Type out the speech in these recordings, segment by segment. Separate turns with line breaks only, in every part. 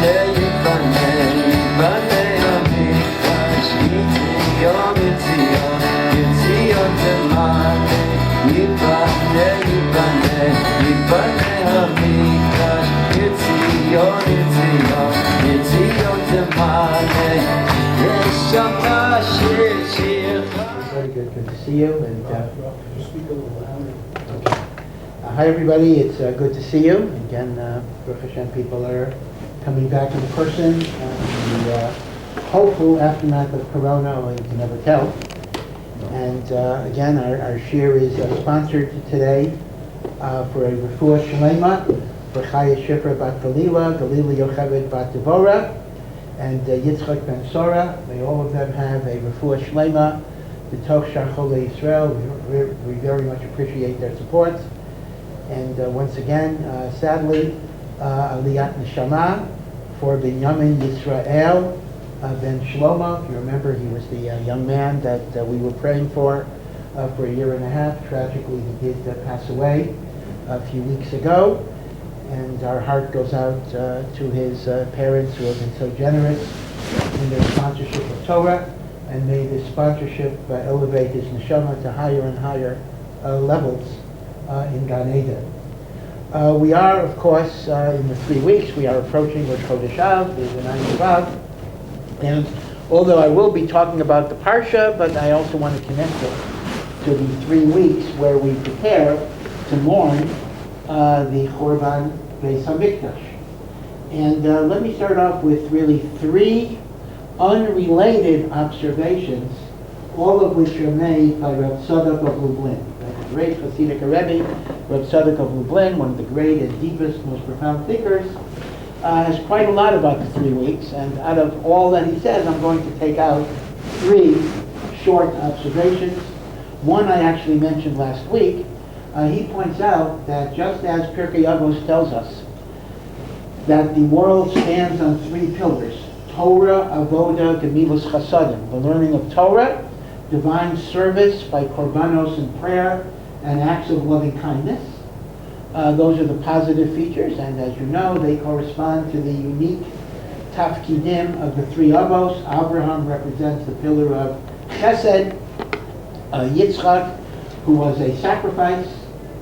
Very good to see you. And hi everybody, it's good to see you again. Baruch Hashem, people are coming back in person. The hopeful aftermath of Corona, although you can never tell. And again, our shir is sponsored today for a Refuah Shelema for Chaya Shifra bat Galila, Galila Yocheved bat Devorah and Yitzchak ben Sarra. May all of them have a Refuah Shelema. B'toch Shar Cholei Yisrael. We very much appreciate their support. And once again, sadly, Aliyot Neshamot for Binyamin Yisroel ben Shlomo. If you remember, he was the young man that we were praying for a year and a half. Tragically, he did pass away a few weeks ago. And our heart goes out to his parents who have been so generous in their sponsorship of Torah. And may this sponsorship elevate his neshama to higher and higher levels in Gan Eden. We are, of course, in the 3 weeks, we are approaching Rosh Chodesh Av, the 9th of Av. And although I will be talking about the Parsha, but I also want to connect it to the 3 weeks where we prepare to mourn the Chorban Beis HaMikdash. And let me start off with really 3 unrelated observations, all of which are made by Reb Tzadik of Lublin. The great Hasidic Rebbe, Reb Tzadik of Lublin, one of the great and deepest, most profound thinkers, has quite a lot about the 3 weeks, and out of all that he says, I'm going to take out 3 short observations. One I actually mentioned last week. He points out that just as Pirkei Avos tells us that the world stands on 3 pillars, Torah, Avoda, Gemilas Chasadim, the learning of Torah, divine service by korbanos and prayer, and acts of loving kindness. Those are the positive features, and as you know, they correspond to the unique tafkidim of the 3 Avos. Abraham represents the pillar of Chesed. Yitzchak, who was a sacrifice,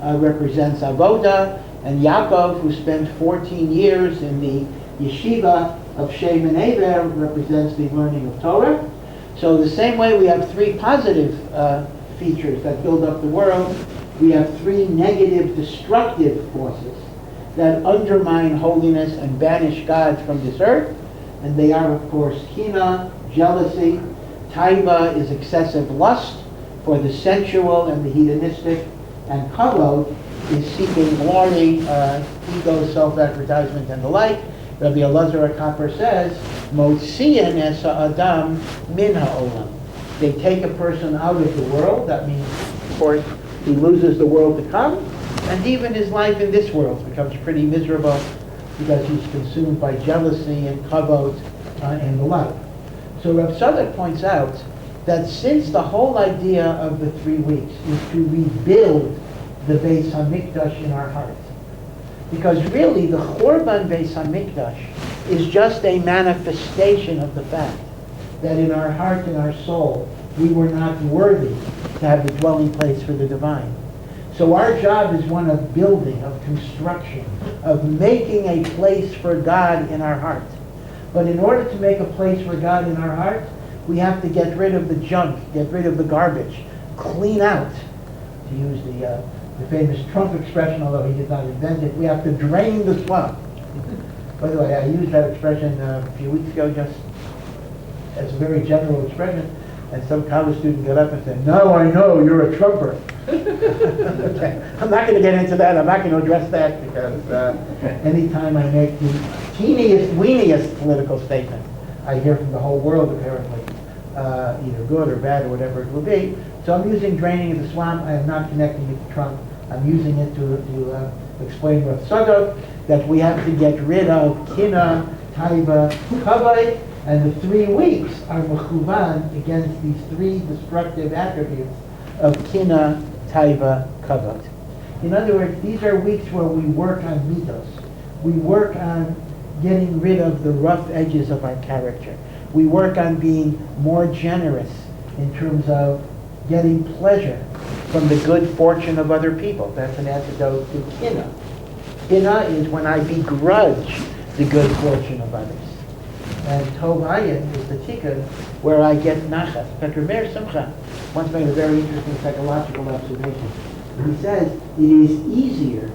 represents Avoda, and Yaakov, who spent 14 years in the yeshiva of Shem and Eber, represents the learning of Torah. So the same way we have 3 positive features that build up the world, we have 3 negative, destructive forces that undermine holiness and banish God from this earth. And they are, of course, kina, jealousy. Taiva is excessive lust for the sensual and the hedonistic. And kavod is seeking glory, ego, self-advertisement, and the like. Rabbi Elazar HaKapper says, Motzian es ha'adam min ha'olam. They take a person out of the world. That means, of course, he loses the world to come, and even his life in this world becomes pretty miserable because he's consumed by jealousy and kavod and the like. So Rav Tzadik points out that since the whole idea of the 3 weeks is to rebuild the Beis HaMikdash in our hearts, because really the Chorban Beis HaMikdash is just a manifestation of the fact that in our heart and our soul we were not worthy to have the dwelling place for the divine. So our job is one of building, of construction, of making a place for God in our heart. But in order to make a place for God in our heart, we have to get rid of the junk, get rid of the garbage, clean out, to use the famous Trump expression, although he did not invent it. We have to drain the swamp. By the way, I used that expression a few weeks ago just as a very general expression, and some college student got up and said, "No, I know, you're a Trumper." Okay. I'm not going to get into that. I'm not going to address that because anytime I make the teeniest, weeniest political statement, I hear from the whole world apparently, either good or bad or whatever it will be. So I'm using draining the swamp. I am not connecting it to Trump. I'm using it to explain Rav Tzadik that we have to get rid of kina, taiva, kavod, and the 3 weeks are mechuvan against these 3 destructive attributes of kina, taiva, kavod. In other words, these are weeks where we work on mitos. We work on getting rid of the rough edges of our character. We work on being more generous in terms of getting pleasure from the good fortune of other people. That's an antidote to kina. Kina is when I begrudge the good fortune of others. And Tov Ayin is the tikkun where I get nachas. Petr Meir Simcha once made a very interesting psychological observation. He says it is easier,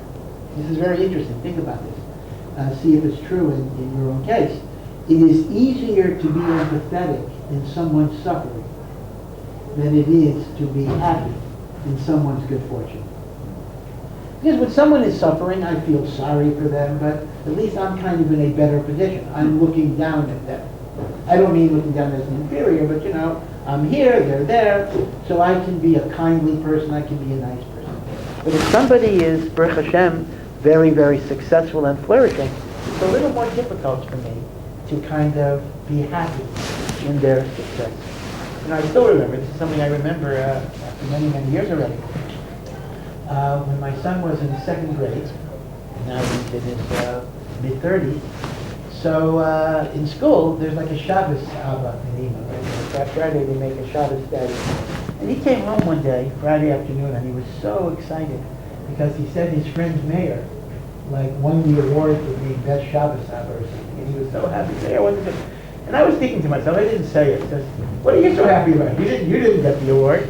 this is very interesting, think about this, see if it's true in your own case. It is easier to be empathetic in someone's suffering than it is to be happy in someone's good fortune. Because when someone is suffering, I feel sorry for them, but at least I'm kind of in a better position. I'm looking down at them. I don't mean looking down as an inferior, but I'm here, they're there, so I can be a kindly person, I can be a nice person. But if somebody is, Baruch Hashem, very, very successful and flourishing, it's a little more difficult for me to kind of be happy in their success. And I still remember, this is something I remember after many, many years already. When my son was in the second grade, now he's in his mid-30s, so in school, there's like a Shabbos Abba in Ema, right? That Friday they make a Shabbos Daddy. And he came home one day, Friday afternoon, and he was so excited because he said his friend Mayor won the award for being best Shabbos Abba or something, and he was so happy. And I was thinking to myself, I didn't say it, just, what are you so happy about? You didn't get the award.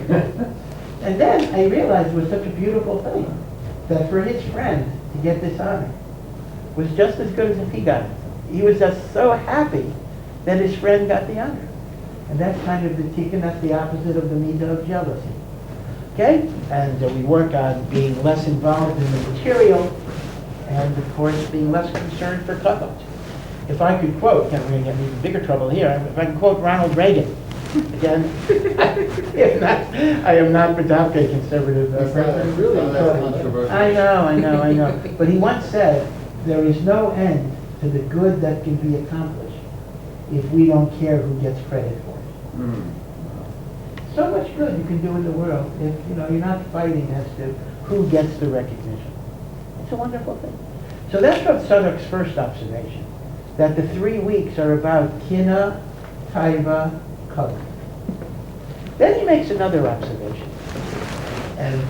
And then I realized it was such a beautiful thing that for his friend to get this honor was just as good as if he got it. He was just so happy that his friend got the honor. And that's kind of the tikkun, that's the opposite of the midah of jealousy. Okay? And we work on being less involved in the material and, of course, being less concerned for kavod. If I could quote, we're going to get in even bigger trouble here, if I can quote Ronald Reagan, again, I am not Badavke conservative person.
Really controversial.
I know. But he once said, there is no end to the good that can be accomplished if we don't care who gets credit for it.
Mm.
So much good you can do in the world if you're not fighting as to who gets the recognition. It's a wonderful thing. So that's Rav Tzadok's first observation, that the 3 weeks are about kina, taiva, kavod. Then he makes another observation. And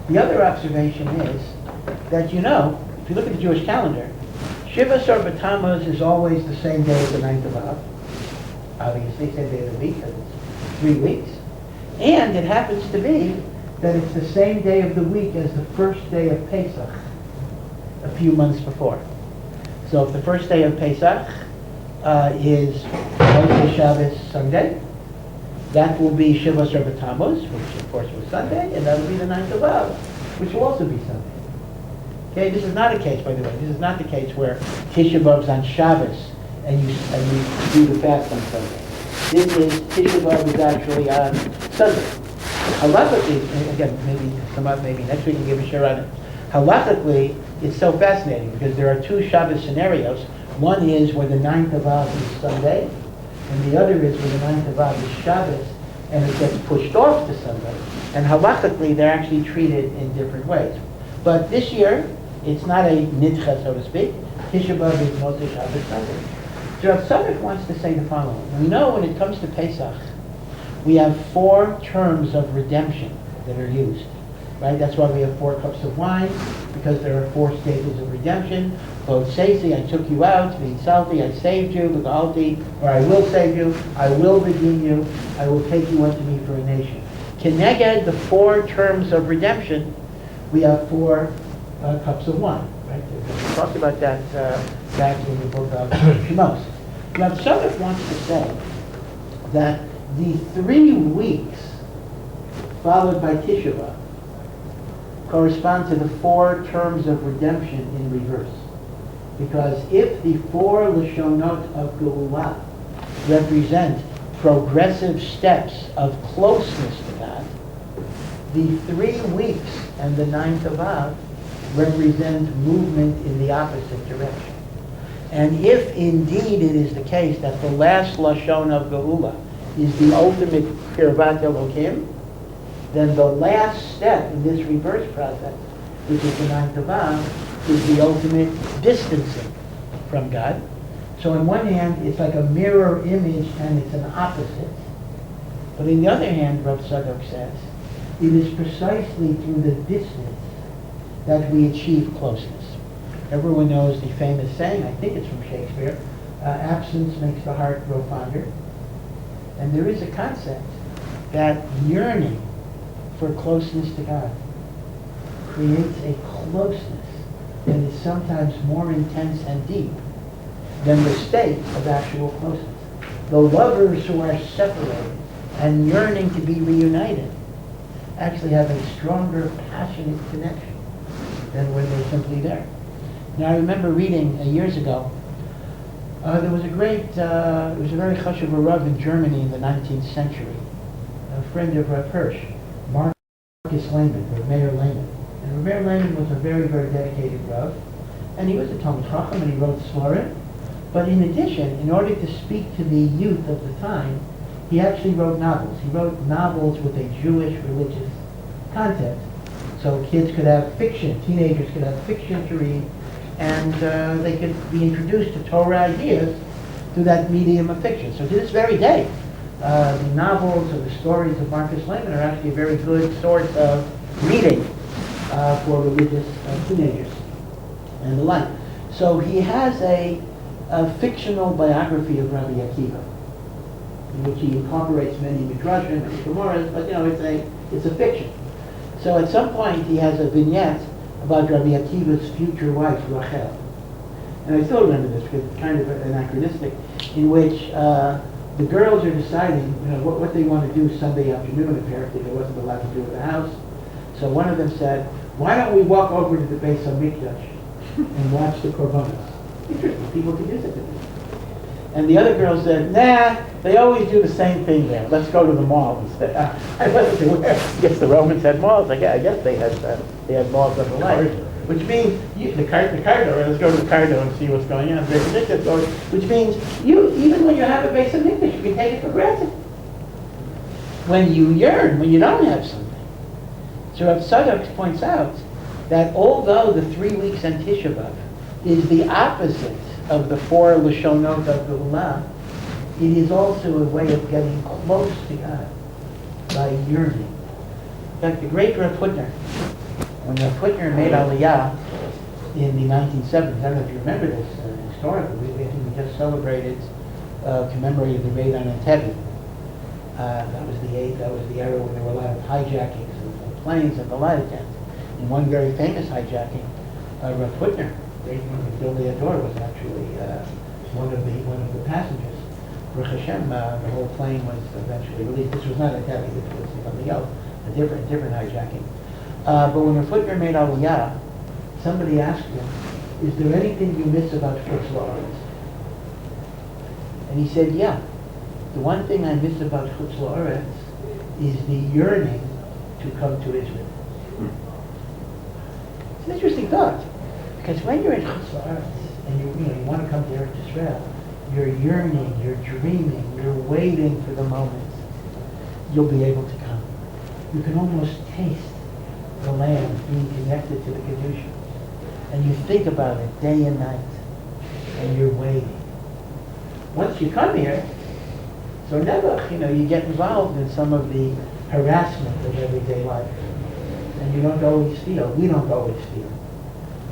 the other observation is that, if you look at the Jewish calendar, Shiva Sarra B'Tammuz is always the same day as the 9th of Av. Obviously, same day of the week, because it's 3 weeks. And it happens to be that it's the same day of the week as the first day of Pesach, a few months before. So if the first day of Pesach is Moshe Shabbos Sunday, that will be Shiva Sarra B'Tammuz, which of course was Sunday, and that will be the 9th of Av, which will also be Sunday. Okay, this is not a case, by the way. This is not the case where Tisha B'Av's on Shabbos and you do the fast on Sunday. This is Tisha B'Av is actually on Sunday. Halachically, again, maybe next week we'll give a share on it. Halachically, it's so fascinating because there are two Shabbos scenarios. One is where the 9th of Av is Sunday, and the other is where the 9th of Av is Shabbos, and it gets pushed off to Sunday. And halachically, they're actually treated in different ways. But this year, it's not a nidcha, so to speak. Tisha B'Av is Moshe Shabbos Sunday. So Rav Tzadok wants to say the following. We know when it comes to Pesach, we have 4 terms of redemption that are used. Right? That's why we have 4 cups of wine, because there are 4 stages of redemption. Both Seisi, I took you out, being salty, I saved you, Begalti, or I will save you, I will redeem you, I will take you unto me for a nation. Keneged, the 4 terms of redemption, we have 4 cups of wine. Right? We talked about that back in the book of Shemos. Rav Tzadok wants to say that the 3 weeks followed by Tisha B'Av correspond to the 4 terms of redemption in reverse. Because if the 4 Lashonot of Galila represent progressive steps of closeness to God, the 3 weeks and the 9th of Av represent movement in the opposite direction. And if indeed it is the case that the last Lashon of Geula is the ultimate Kirvat Elokim, then the last step in this reverse process, which is the 9th of Av, is the ultimate distancing from God. So on one hand, it's like a mirror image and it's an opposite. But on the other hand, Rav Tzadok says, it is precisely through the distance that we achieve closeness. Everyone knows the famous saying, I think it's from Shakespeare, absence makes the heart grow fonder. And there is a concept that yearning for closeness to God creates a closeness that is sometimes more intense and deep than the state of actual closeness. The lovers who are separated and yearning to be reunited actually have a stronger, passionate connection than when they're simply there. Now, I remember reading years ago, there was a great, there was a very chashuv Rav in Germany in the 19th century, a friend of Rav Hirsch, Marcus Lehman, or Mayor Lehman. And Mayor Lehman was a very, very dedicated Rav, and he was a Talmud Chacham, and he wrote Svarim. But in addition, in order to speak to the youth of the time, he actually wrote novels. He wrote novels with a Jewish religious context. So kids could have fiction, teenagers could have fiction to read, and they could be introduced to Torah ideas through that medium of fiction. So to this very day, the novels or the stories of Marcus Lehman are actually a very good source of reading for religious teenagers and the like. So he has a fictional biography of Rabbi Akiva, in which he incorporates many midrashim and gemaras, but it's a fiction. So at some point he has a vignette about Rabbi Akiva's future wife, Rachel. And I still remember this because it's kind of anachronistic, in which the girls are deciding what they want to do Sunday afternoon. Apparently they wasn't allowed to do it in the house. So one of them said, why don't we walk over to the Beis HaMikdash and watch the Korbanos? Interesting, people could use it. And the other girl said, nah, they always do the same thing there. Let's go to the mall instead. I wasn't aware. I guess the Romans had malls. I guess they had malls of the like. Which means, the cardo, let's go to the cardo and see what's going on. Which means, even when you have a Beis HaMikdash, you can take it for granted. When you yearn, when you don't have something. So Rav Tzadok points out that although the 3 weeks on Tisha B'Av is the opposite of the 4 Lashonot of the Ulah, it is also a way of getting close to God by yearning. In fact, the great Rav Hutner, when Rav Hutner made Aliyah in the 1970s, I don't know if you remember this historically, we just celebrated, commemorated the raid on Entebbe. That was the era when there were a lot of hijackings of planes and the like. And in one very famous hijacking, Rav Hutner, Galila was actually one of the passengers. Baruch Hashem, the whole plane was eventually released. This was not a Entebbe, this was something else, a different hijacking. But when Rav Hutner made Aliyah, somebody asked him, is there anything you miss about Chutz La'aretz? And he said, yeah. The one thing I miss about Chutz La'aretz is the yearning to come to Israel. It's an interesting thought, because when you're in Chutz La'aretz and you want to come to Eretz Israel, you're yearning, you're dreaming, you're waiting for the moment you'll be able to come. You can almost taste the land being connected to the Kedusha. And you think about it day and night, and you're waiting. Once you come here, so never, you get involved in some of the harassment of everyday life. And we don't always feel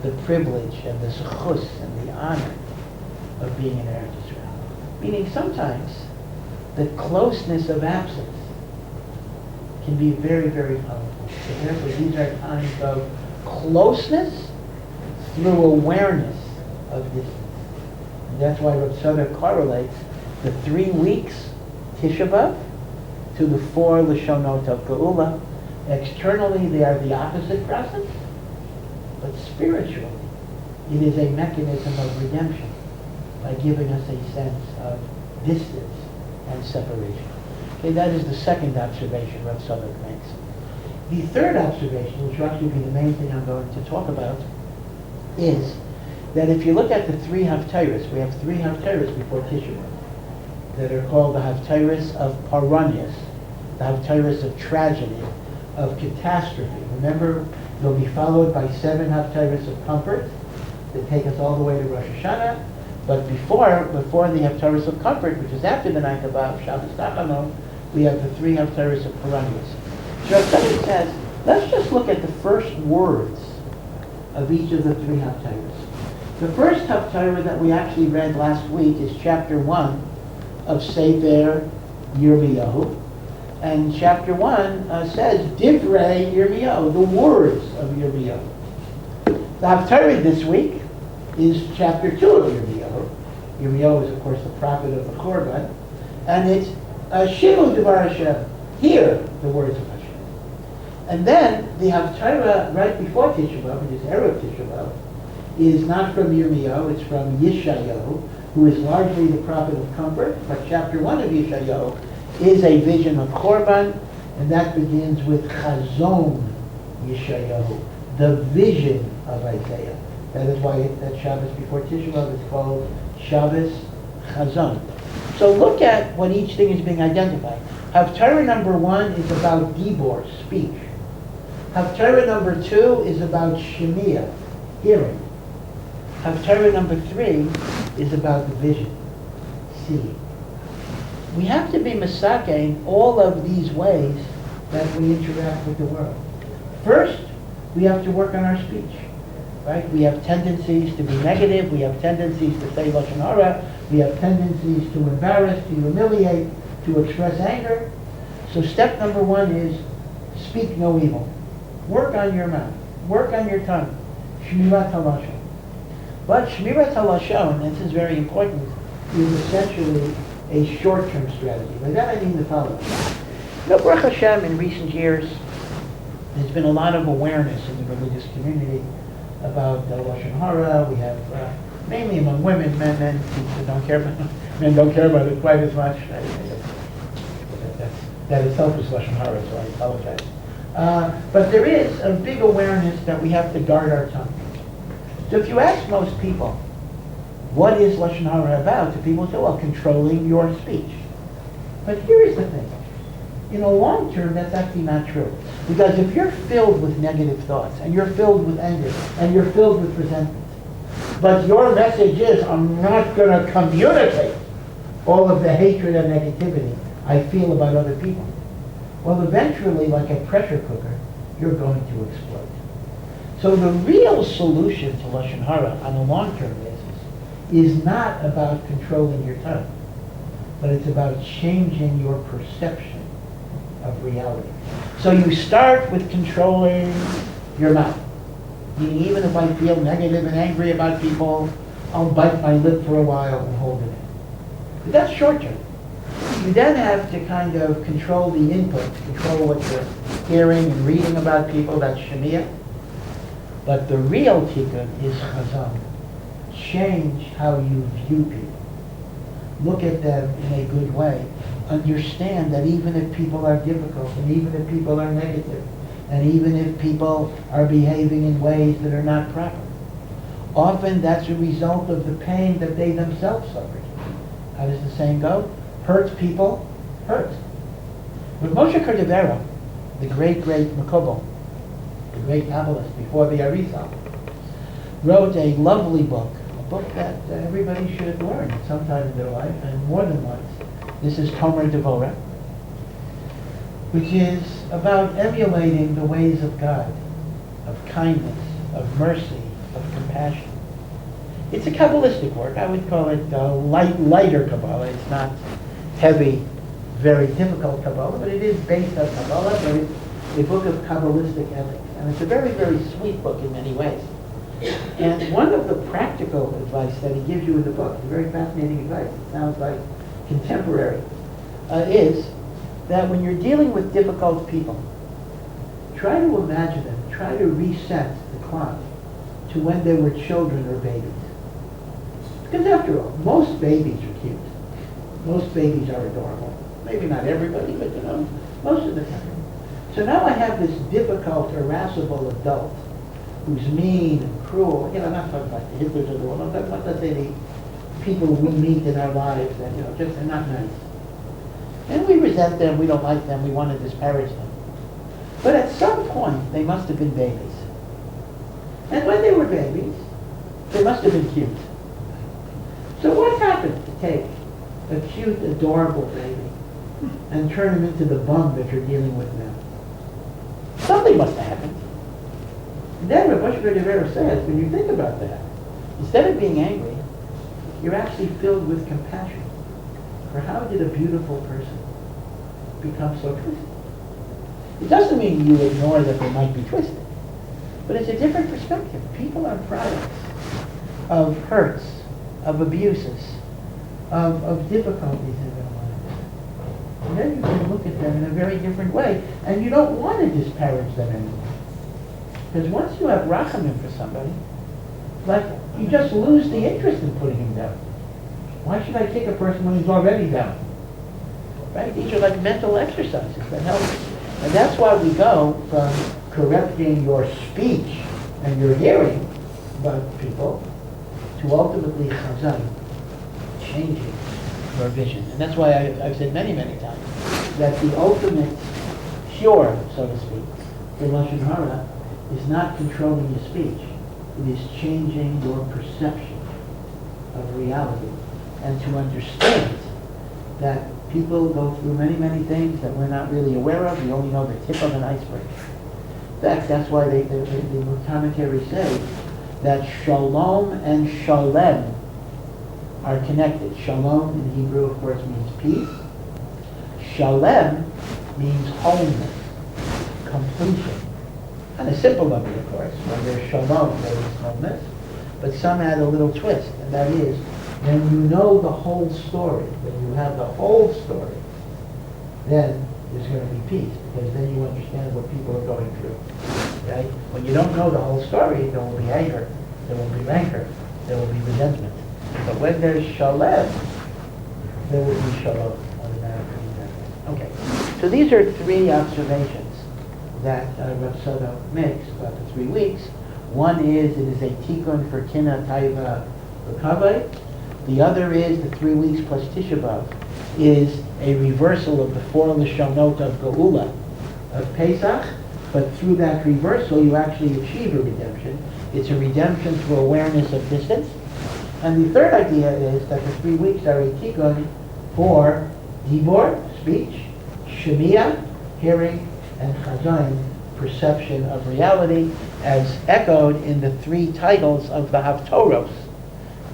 the privilege and the zechus and the honor of being in Eretz Israel. Meaning sometimes the closeness of absence can be very, very powerful. So therefore, these are times of closeness through awareness of distance. And that's why Rav Tzadok correlates the 3 weeks Tisha B'Av to the 4 Lashonot of Geula. Externally, they are the opposite process, but spiritually, it is a mechanism of redemption by giving us a sense of distance and separation. Okay, that is the second observation Rav Tzadok makes. The third observation, which will actually be the main thing I'm going to talk about, is that if you look at the 3 Haftarahs, we have 3 Haftarahs before Tisha B'Av that are called the Haftarahs of Paranias, the Haftarahs of tragedy, of catastrophe. Remember, they'll be followed by 7 Haftarahs of comfort that take us all the way to Rosh Hashanah, But before the Haftarahs of comfort, which is after the ninth of Av, Shabbos Tachanot, we have the three Haftarahs of perennials. So Tzadik says, let's just look at the first words of each of the three Haftarahs. The first Haftarah that we actually read last week is chapter 1 of Sefer Yirmiyahu. And chapter 1 says, Devorah and Yitzchak, the words of Yirmiyahu. The Haftarah this week is chapter 2 of Yirmiyahu. Yirmiyahu is, of course, the prophet of the Korban. And it's Shimu Devorah Hashem, hear the words of Hashem. And then the Haftarah right before Tisha B'Av, which is Erev Tisha B'Av, is not from Yirmiyahu, it's from Yeshayahu, who is largely the prophet of comfort. But chapter 1 of Yeshayahu is a vision of Korban, and that begins with Chazon Yeshayahu, the vision of Isaiah. That is why that Shabbos before Tisha B'Av is called Shabbos Chazon. So look at what each thing is being identified. Haftarah number 1 is about Dibor, speech. Haftarah number 2 is about Shemiah, hearing. Haftarah number 3 is about the vision, seeing. We have to be misake in all of these ways that we interact with the world. First, we have to work on our speech, right? We have tendencies to be negative. We have tendencies to say lashon hara. We have tendencies to embarrass, to humiliate, to express anger. So step number 1 is speak no evil. Work on your mouth. Work on your tongue. Shmirat halashon. But Shmirat halashon, this is very important, is essentially a short-term strategy. By that I mean the following. Baruch Hashem, in recent years, there's been a lot of awareness in the religious community about lashon hara. We have, mainly among women, men don't care about it quite as much. That is selfish lashon hara, so I apologize. But there is a big awareness that we have to guard our tongue. So if you ask most people, what is lashon hara about? The people say, well, controlling your speech. But here's the thing. In the long term, that's actually not true. Because if you're filled with negative thoughts, and you're filled with anger, and you're filled with resentment, but your message is, I'm not going to communicate all of the hatred and negativity I feel about other people. Well, eventually, like a pressure cooker, you're going to explode. So the real solution to lashon hara on a long-term basis is not about controlling your tongue, but it's about changing your perception of reality. So you start with controlling your mouth. Meaning, even if I feel negative and angry about people, I'll bite my lip for a while and hold it in. But that's short-term. You then have to kind of control the input, control what you're hearing and reading about people, that's Shemiah. But the real tikkun is chazon. Change how you view people. Look at them in a good way. Understand that even if people are difficult, and even if people are negative, and even if people are behaving in ways that are not proper, often that's a result of the pain that they themselves suffered. How does the saying go? Hurt people, hurt. But Moshe Cordovero, the great Makobel, the great Kabbalist before the Arizal, wrote a lovely book, a book that everybody should have learned sometime in their life, and more than once. This is Tomer Devorah, which is about emulating the ways of God, of kindness, of mercy, of compassion. It's a Kabbalistic work. I would call it lighter Kabbalah. It's not heavy, very difficult Kabbalah, but it is based on Kabbalah, but it's a book of Kabbalistic ethics. And it's a very, very sweet book in many ways. And one of the practical advice that he gives you in the book, very fascinating advice, it sounds like contemporary, is that when you're dealing with difficult people, try to imagine them, try to reset the clock to when they were children or babies. Because after all, most babies are cute. Most babies are adorable. Maybe not everybody, but most of the time. So now I have this difficult, irascible adult who's mean and cruel. I'm not talking about the Hitlers of the world. I'm talking about, let's say, the people we meet in our lives that, just are not nice. And we resent them, we don't like them, we want to disparage them. But at some point, they must have been babies. And when they were babies, they must have been cute. take a cute, adorable baby and turn him into the bum that you're dealing with now? Something must have happened. And then Rabbi Yitzchak says, when you think about that, instead of being angry, you're actually filled with compassion for how did a beautiful person become so twisted. It doesn't mean you ignore that they might be twisted, but it's a different perspective. People are products of hurts, of abuses, of difficulties in their lives. And then you can look at them in a very different way, and you don't want to disparage them anymore. Because once you have rachamim for somebody, like, you just lose the interest in putting him down. Why should I kick a person when he's already down? Right? These are like mental exercises that help. And that's why we go from correcting your speech and your hearing about people to ultimately chazan, changing your vision. And that's why I've said many, many times that the ultimate cure, so to speak, for Lashon Hara is not controlling your speech. It is changing your perception of reality and to understand that people go through many, many things that we're not really aware of. We only know the tip of an iceberg. In fact, that's why the commentaries say that shalom and shalem are connected. Shalom in Hebrew, of course, means peace. Shalem means wholeness, completion. And a simple number, of course. When there's shalom, there is wholeness. But some add a little twist, and that is, when you know the whole story, when you have the whole story, then there's going to be peace, because then you understand what people are going through. Right? When you don't know the whole story, there will be anger, there will be rancor, there will be resentment. But when there's shalem, there will be shalom automatically. Okay, so these are three observations that Rav Soto makes about the 3 weeks. One is it is a tikkun for kina, taiva, v'kavod. The other is the 3 weeks plus Tisha B'Av is a reversal of the 4 Lashonot of Galila of Pesach, but through that reversal you actually achieve a redemption. It's a redemption through awareness of distance. And the third idea is that the 3 weeks are a tikkun for Devorah, speech, Shemiah, hearing, and Chazon, perception of reality, as echoed in the 3 titles of the Haftorahs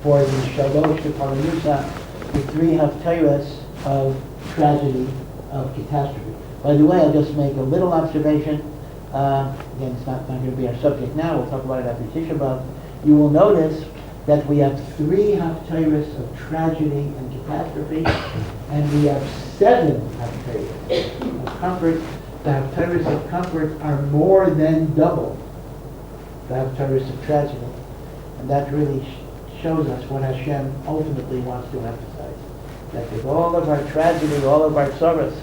for the Shalosh V'Paranusa, the 3 Haftarahs of tragedy, of catastrophe. By the way, I'll just make a little observation. Again, it's not going to be our subject now. We'll talk about it after Tisha B'Av. You will notice that we have 3 Haftarahs of tragedy and catastrophe, and we have 7 Haftarahs of comfort. The Haftarahs of comfort are more than double the Haftarahs of tragedy. And that really shows us what Hashem ultimately wants to emphasize. That with all of our tragedy, all of our sorrows,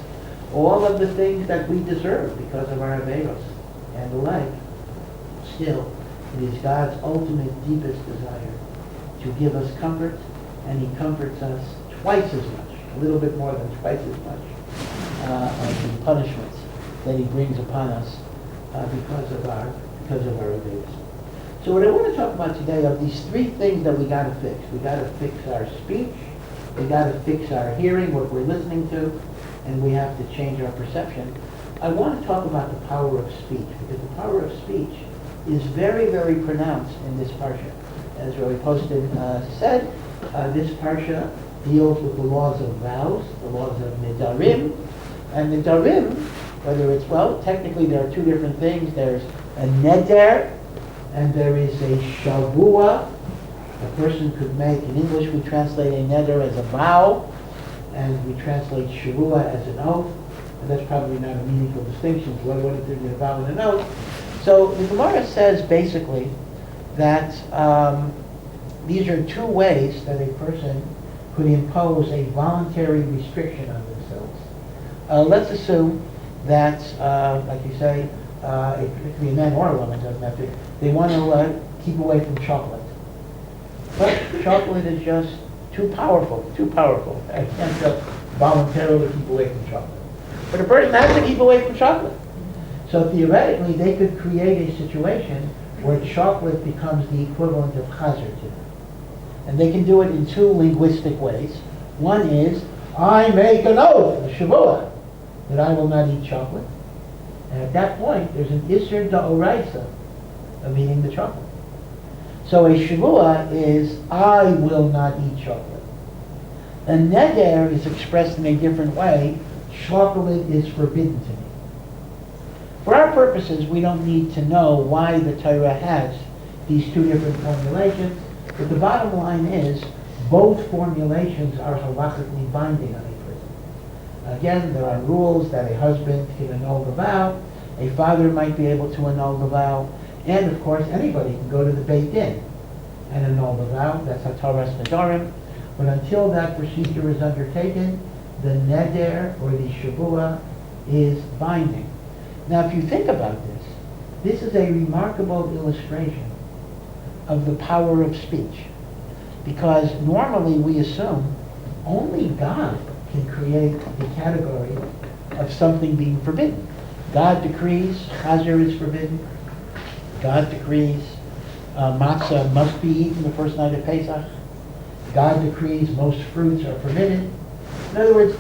all of the things that we deserve because of our averos and the like, still, it is God's ultimate, deepest desire to give us comfort, and He comforts us twice as much, a little bit more than twice as much, of the punishments that He brings upon us because of our averos. So what I want to talk about today are these 3 things that we got to fix. We got to fix our speech, we got to fix our hearing, what we're listening to, and we have to change our perception. I want to talk about the power of speech, because the power of speech is very, very pronounced in this Parsha. As Rabbi Poston said, this Parsha deals with the laws of vows, the laws of nidarim, and nidarim, whether it's, well, technically there are 2 different things. There's a neder, and there is a shavua. A person could make, in English we translate a neder as a vow, and we translate shavua as an oath, and that's probably not a meaningful distinction. What is it, a vow and an oath? So the Gemara says basically that these are 2 ways that a person could impose a voluntary restriction on themselves. Let's assume that, like you say, it could be a man or a woman, doesn't have to. They want to keep away from chocolate. But chocolate is just too powerful. I can't just voluntarily keep away from chocolate. But a person has to keep away from chocolate. So theoretically, they could create a situation where chocolate becomes the equivalent of chazer to them. And they can do it in 2 linguistic ways. One is, I make an oath, a shavua, that I will not eat chocolate. And at that point, there's an isur da'oraisa of eating the chocolate. So a shavua is, I will not eat chocolate. A neder is expressed in a different way. Chocolate is forbidden to me. For our purposes, we don't need to know why the Torah has these two different formulations, but the bottom line is, both formulations are halachically binding on a person. Again, there are rules that a husband can annul the vow, a father might be able to annul the vow, and of course anybody can go to the Beit Din and annul the vow. That's hataras nedarim. But until that procedure is undertaken, the neder or the shavua is binding. Now, if you think about this, this is a remarkable illustration of the power of speech. Because normally we assume only God can create the category of something being forbidden. God decrees chazer is forbidden. God decrees matzah must be eaten the first night of Pesach. God decrees most fruits are permitted. In other words,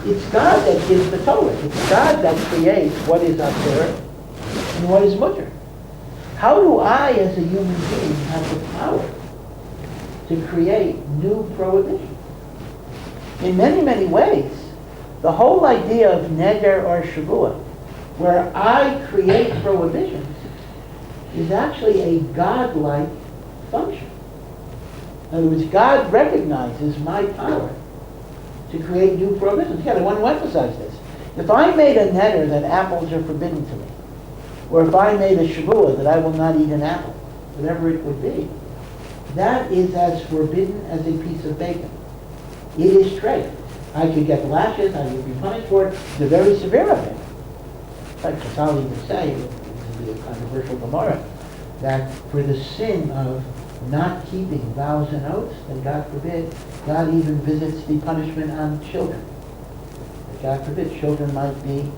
it's God that gives the Torah. It's God that creates what is asur and what is mutter. How do I, as a human being, have the power to create new prohibitions? In many, many ways, the whole idea of neder or shavua, where I create prohibitions, is actually a godlike function. In other words, God recognizes my power to create new prohibitions. Again, I want to emphasize this. If I made a neder that apples are forbidden to me, or if I made a shavua that I will not eat an apple, whatever it would be, that is as forbidden as a piece of bacon. It is treif. I could get lashes, I would be punished for it. It's very severe of it. In fact, Chazal even say, it would be a controversial Gemara, that for the sin of not keeping vows and oaths, then God forbid, God even visits the punishment on children. That God forbid, children might be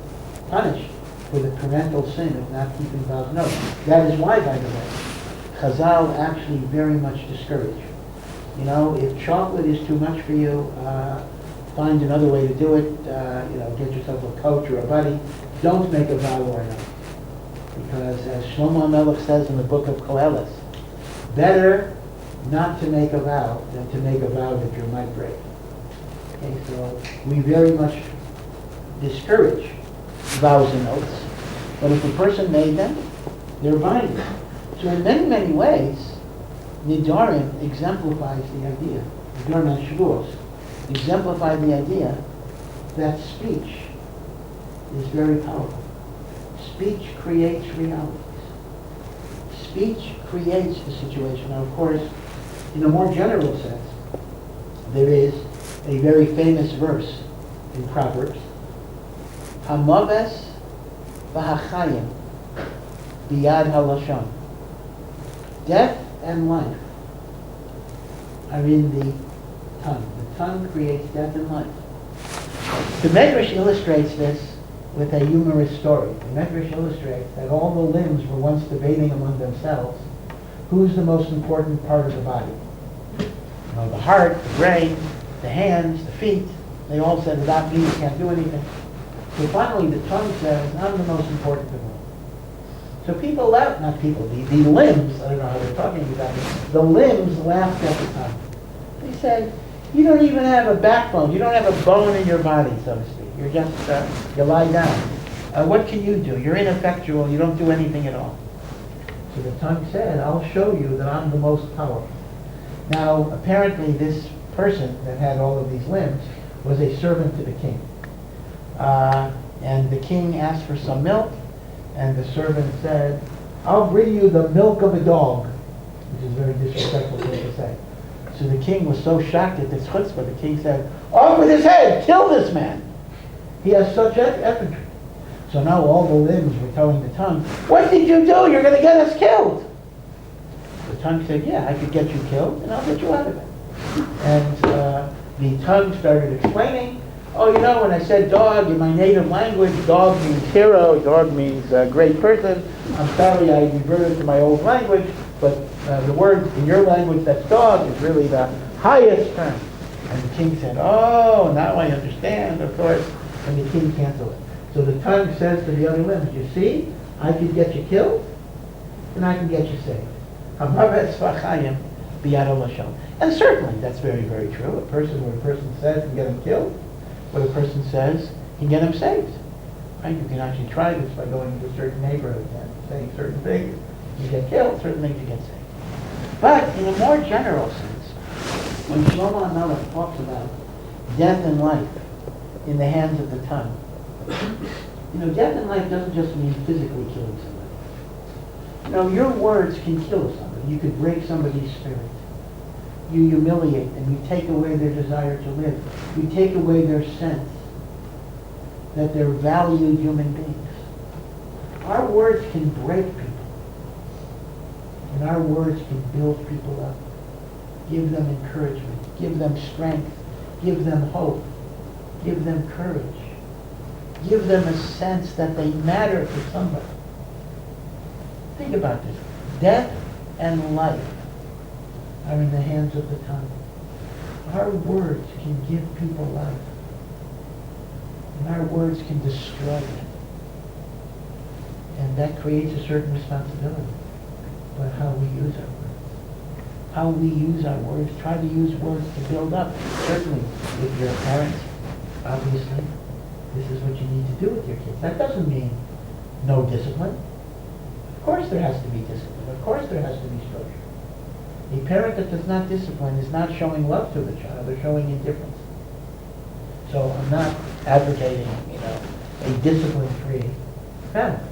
punished for the parental sin of not keeping vows and oaths. That is why, by the way, Chazal actually very much discourage. You know, if chocolate is too much for you, find another way to do it. Get yourself a coach or a buddy. Don't make a vow or an oath. Because as Shlomo Melech says in the book of Koheles, better not to make a vow than to make a vow that you might break. Okay, so we very much discourage vows and oaths. But if a person made them, they're binding. So in many, many ways, Nidarim exemplifies the idea, Nidarim and Shavuos exemplify the idea that speech is very powerful. Speech creates realities. Speech creates the situation. Now, of course, in a more general sense, there is a very famous verse in Proverbs, Hamaves v'hachayim biyad halashon. Death and life are in the tongue. The tongue creates death and life. The Medrash illustrates this with a humorous story. The Medrash illustrates that all the limbs were once debating among themselves who's the most important part of the body. The heart, the brain, the hands, the feet, they all said, without me you can't do anything. So finally the tongue says, I'm the most important of all. So people laughed, not people, the limbs, I don't know how they're talking about it, the limbs laughed at the tongue. They said, you don't even have a backbone, you don't have a bone in your body, so to speak. You're just, you lie down. What can you do? You're ineffectual, you don't do anything at all. So the tongue said, I'll show you that I'm the most powerful. Now, apparently this person that had all of these limbs was a servant to the king. And the king asked for some milk, and the servant said, I'll bring you the milk of a dog, which is a very disrespectful thing to say. So the king was so shocked at this chutzpah, the king said, off with his head, kill this man. He has such effrontery. So now all the limbs were telling the tongue, what did you do? You're going to get us killed. The tongue said, yeah, I could get you killed, and I'll get you out of it. And the tongue started explaining, when I said dog in my native language, dog means hero, dog means great person. I'm sorry I reverted to my old language, but the word in your language that's dog is really the highest term. And the king said, oh, now I understand, of course. And the king canceled it. So the tongue says to the other limbs, you see, I can get you killed, and I can get you saved. And certainly that's very, very true. What a person says can get him killed. What a person says can get him saved. Right? You can actually try this by going into certain neighborhoods and saying certain things. You get killed, certain things you get saved. But in a more general sense, when Shlomo HaMelech talks about death and life in the hands of the tongue, death and life doesn't just mean physically killing somebody. Your words can kill somebody. You could break somebody's spirit. You humiliate them. You take away their desire to live. You take away their sense that they're valued human beings. Our words can break people. And our words can build people up. Give them encouragement. Give them strength. Give them hope. Give them courage. Give them a sense that they matter to somebody. Think about this. Death and life are in the hands of the tongue. Our words can give people life. And our words can destroy them. And that creates a certain responsibility. But how we use our words. How we use our words. Try to use words to build up. Certainly, if you're a parent, obviously, this is what you need to do with your kids. That doesn't mean no discipline. Of course there has to be discipline. Of course there has to be structure. A parent that does not discipline is not showing love to the child. They're showing indifference. So I'm not advocating, a discipline-free family.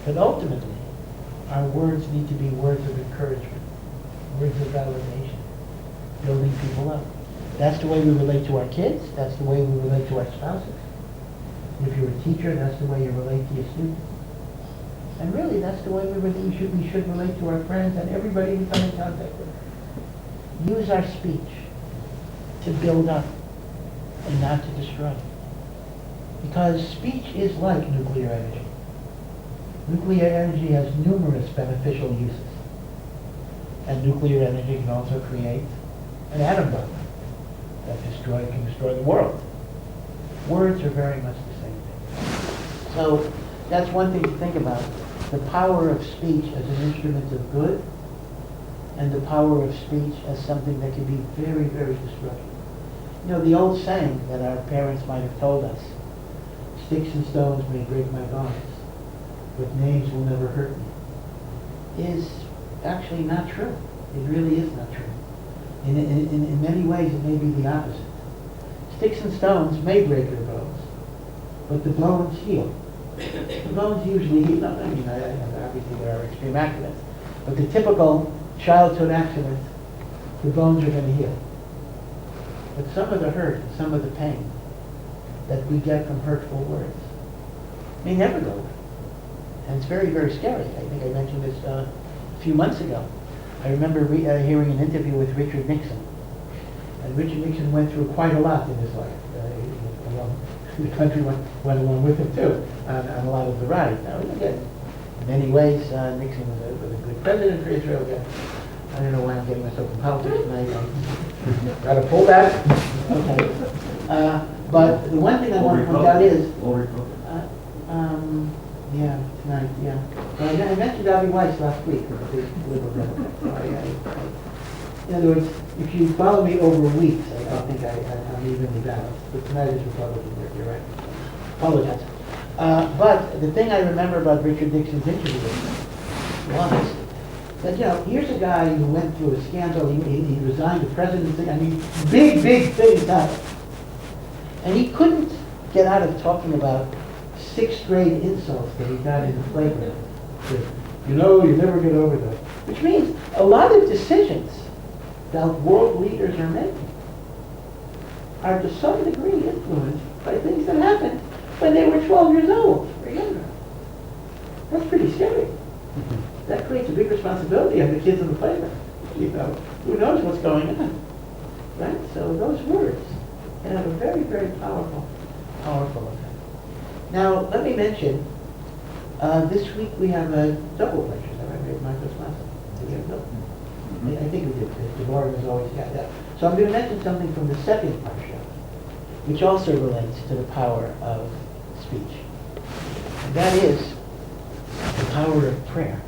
But ultimately, our words need to be words of encouragement, words of validation, building people up. That's the way we relate to our kids. That's the way we relate to our spouses. If you're a teacher, that's the way you relate to your students. And really, that's the way we should relate to our friends and everybody we come in contact with. Use our speech to build up and not to destroy. Because speech is like nuclear energy. Nuclear energy has numerous beneficial uses. And nuclear energy can also create an atom bomb that can destroy the world. Words are very much the same thing. So that's one thing to think about. The power of speech as an instrument of good, and the power of speech as something that can be very, very destructive. The old saying that our parents might have told us, sticks and stones may break my bones, but names will never hurt me, is actually not true. It really is not true. In many ways, it may be the opposite. Sticks and stones may break your bones, but the bones heal. The bones usually heal. Obviously there are extreme accidents, but the typical childhood accident, the bones are going to heal. But some of the hurt, some of the pain that we get from hurtful words may never go away. And it's very, very scary. I think I mentioned this a few months ago. I remember hearing an interview with Richard Nixon. And Richard Nixon went through quite a lot in his life. The country went along with him too on a lot of the rides. Now, again, in many ways, Nixon was a good president for Israel. Again. I don't know why I'm getting myself in politics tonight. Got to pull that. Okay. But the one thing I want to point out is, tonight, yeah. So I mentioned Avi Weiss last week, who's a big liberal Democrat. In other words, if you follow me over weeks, I think I'm evenly balanced. But tonight is Republican, you're right. Apologize. But the thing I remember about Richard Nixon's interview was that, here's a guy who went through a scandal. He resigned the presidency. Big, big things happened. And he couldn't get out of talking about sixth grade insults that he got in the playground. You never get over that. Which means a lot of decisions that world leaders are making are to some degree influenced by things that happened when they were 12 years old or younger. That's pretty scary. That creates a big responsibility on the kids in the playground. Who knows what's going on, right? So those words can have a very, very powerful effect. Now, let me mention, this week we have a double lecture. Is that right? Michael's last. Do we have double? I think we did. Devorah is always got that. So I'm going to mention something from the second Parsha, which also relates to the power of speech. And that is the power of prayer.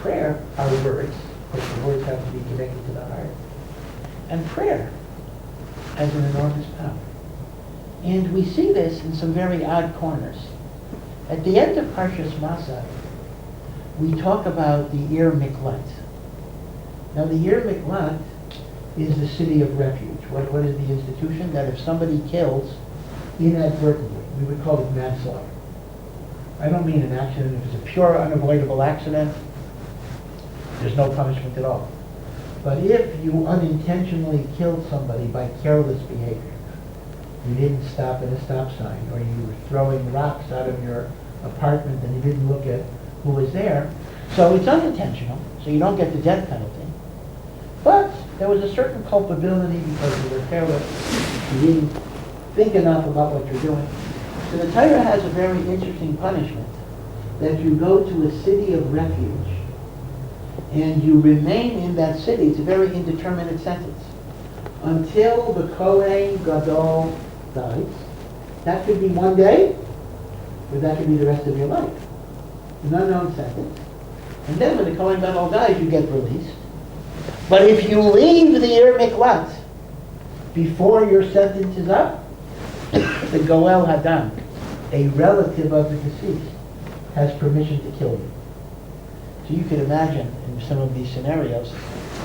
Prayer are words, but the words have to be connected to the heart. And prayer has an enormous power. And we see this in some very odd corners. At the end of Parshas Masai, we talk about the Ir Miklat. Now the Ir Miklat is the city of refuge. What is the institution? That if somebody kills inadvertently, we would call it manslaughter. I don't mean an accident. If it's a pure unavoidable accident, there's no punishment at all. But if you unintentionally killed somebody by careless behavior, you didn't stop at a stop sign, or you were throwing rocks out of your apartment and you didn't look at who was there, so it's unintentional, so you don't get the death penalty. But there was a certain culpability because you were careless, you didn't think enough about what you're doing. So the Torah has a very interesting punishment, that you go to a city of refuge and you remain in that city. It's a very indeterminate sentence. Until the Kohen Gadol dies. That could be one day, or that could be the rest of your life. An unknown sentence. And then when the Kohen Gadol dies, you get released. But if you leave the Ir Miklat before your sentence is up, the Goel Hadam, a relative of the deceased, has permission to kill you. So you can imagine in some of these scenarios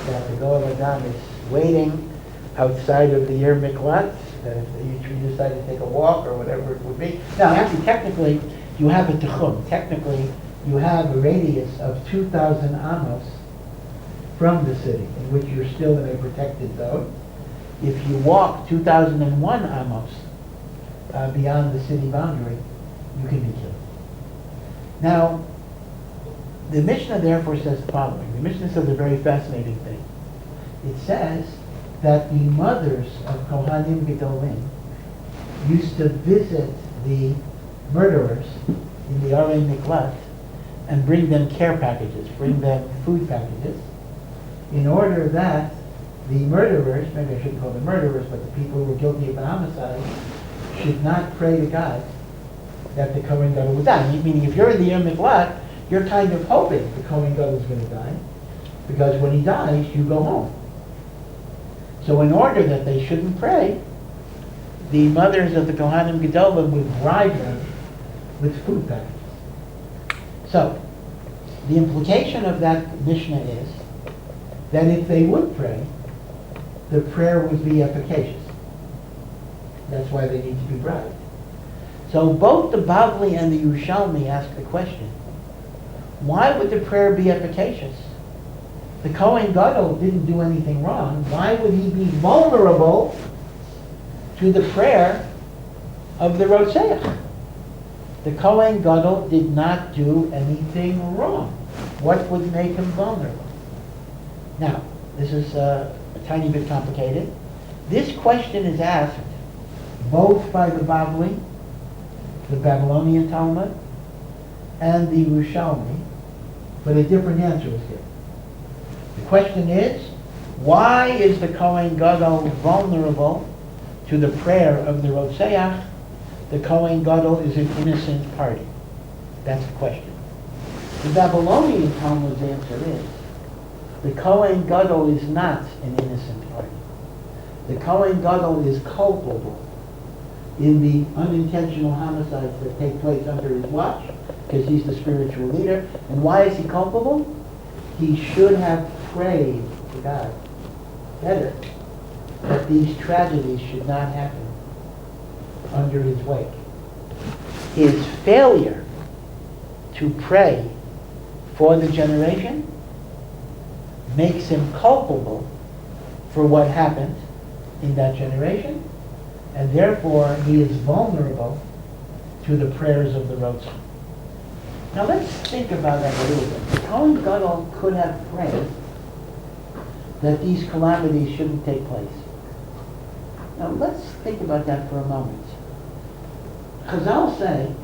that the Goel Hadam is waiting outside of the Ir Miklat, that if you decide to take a walk or whatever it would be. Now, actually, technically, you have a tichum. Technically, you have a radius of 2,000 amos from the city, in which you're still in a protected zone. If you walk 2,001 amos beyond the city boundary, you can be killed. Now, the Mishnah therefore says the following. The Mishnah says a very fascinating thing. It says that the mothers of Kohanim Gedolim used to visit the murderers in the Arei Miklat and bring them care packages, bring them food packages, in order that the murderers, maybe I shouldn't call them murderers, but the people who were guilty of an homicide, should not pray to God that the Kohen Gadol would die. Meaning, if you're in the Ir Miklat, you're kind of hoping the Kohen Gadol is going to die, because when he dies, you go home. So in order that they shouldn't pray, the mothers of the Kohanim Gedolim would bribe them with food packages. So, the implication of that Mishnah is that if they would pray, the prayer would be efficacious. That's why they need to be bribed. So both the Bavli and the Yerushalmi ask the question, why would the prayer be efficacious? The Kohen Gadol didn't do anything wrong. Why would he be vulnerable to the prayer of the Rotzeach? The Kohen Gadol did not do anything wrong. What would make him vulnerable? Now, this is a tiny bit complicated. This question is asked both by the Bavli, the Babylonian Talmud, and the Yerushalmi, but a different answer is given. The question is, why is the Kohen Gadol vulnerable to the prayer of the Rotzeach? The Kohen Gadol is an innocent party. That's the question. The Babylonian Talmud's answer is, the Kohen Gadol is not an innocent party. The Kohen Gadol is culpable in the unintentional homicides that take place under his watch, because he's the spiritual leader. And why is he culpable? He should have prayed to God better that these tragedies should not happen under his wake. His failure to pray for the generation makes him culpable for what happened in that generation, and therefore he is vulnerable to the prayers of the Rotzeach. Now let's think about that a little bit. The Kohen Gadol could have prayed that these calamities shouldn't take place. Now let's think about that for a moment. Chazal say,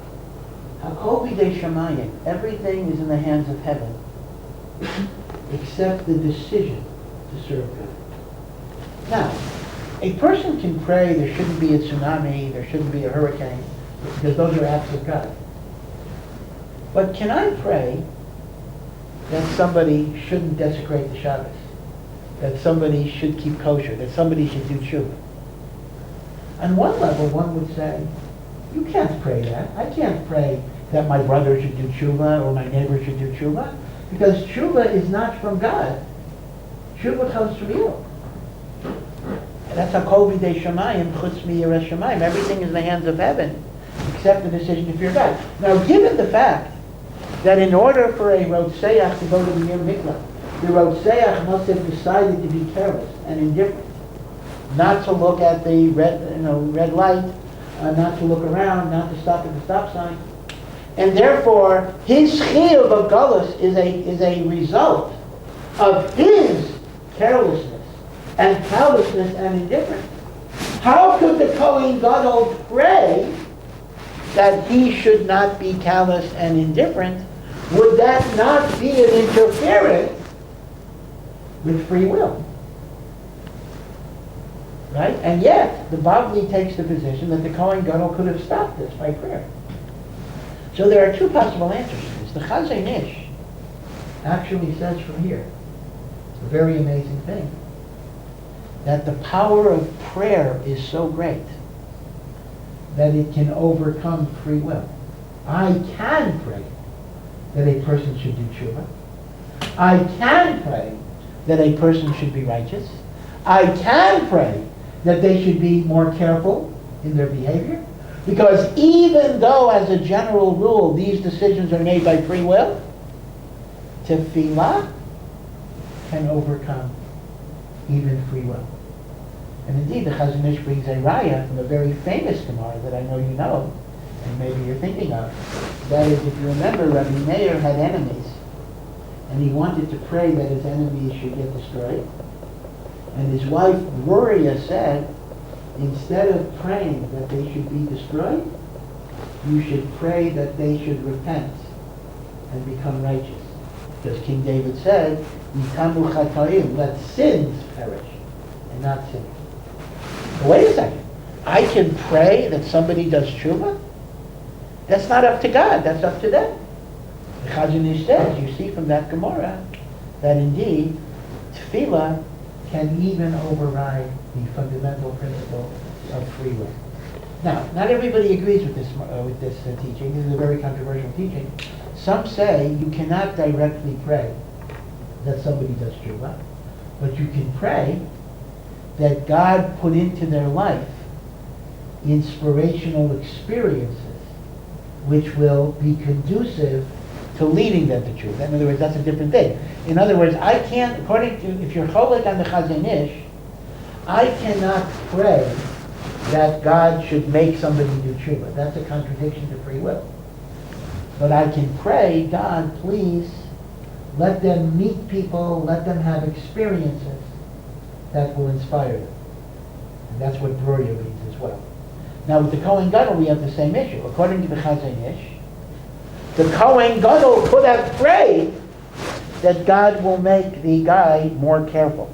Hakol b'dei shamayim, everything is in the hands of heaven, except the decision to serve God. Now, a person can pray there shouldn't be a tsunami, there shouldn't be a hurricane, because those are acts of God. But can I pray that somebody shouldn't desecrate the Shabbos, that somebody should keep kosher, that somebody should do tshuva? On one level, one would say, you can't pray that. I can't pray that my brother should do tshuva or my neighbor should do tshuva, because tshuva is not from God. Tshuva comes from you. And that's hakol b'yedei shamayim chutz miyiras shamayim. Everything is in the hands of heaven, except the decision to fear God. Now, given the fact that in order for a rotseach to go to the Mir Miklah, the rotseach must have decided to be careless and indifferent, not to look at the red light, not to look around, not to stop at the stop sign, and therefore his chiyuv of galus is a result of his carelessness and callousness and indifference. How could the Kohen Gadol pray that he should not be callous and indifferent? Would that not be an interference with free will? Right? And yet, the Bavli takes the position that the Kohen Gadol could have stopped this by prayer. So there are two possible answers to this. The Chazon Ish actually says from here, a very amazing thing, that the power of prayer is so great that it can overcome free will. I can pray that a person should do tshuva. I can pray that a person should be righteous. I can pray that they should be more careful in their behavior. Because even though, as a general rule, these decisions are made by free will, tefillah can overcome even free will. And indeed, the Chazon Ish brings a raya from a very famous Gemara that I know you know, and maybe you're thinking of. That is, if you remember, Rabbi Meir had enemies, and he wanted to pray that his enemies should get destroyed. And his wife, Gloria, said, instead of praying that they should be destroyed, you should pray that they should repent and become righteous. Because King David said, Yitamu chatoim, let sins perish, and not sinners. But wait a second. I can pray that somebody does tshuva? That's not up to God, that's up to them. The Chazon Ish says, you see from that Gemara, that indeed, tefillah can even override the fundamental principle of free will. Now, not everybody agrees with this teaching. This is a very controversial teaching. Some say you cannot directly pray that somebody does tshuva, but you can pray that God put into their life inspirational experiences which will be conducive to leading them to tshuva. In other words, that's a different thing. In other words, I can't, according to, if you're cholek on the Chazon Ish, I cannot pray that God should make somebody do tshuva. That's a contradiction to free will. But I can pray, God, please, let them meet people, let them have experiences that will inspire them. And that's what Devorah means as well. Now with the Kohen Gadol, we have the same issue. According to the Chazon Ish, the Kohen Gadol could have prayed that God will make the guy more careful.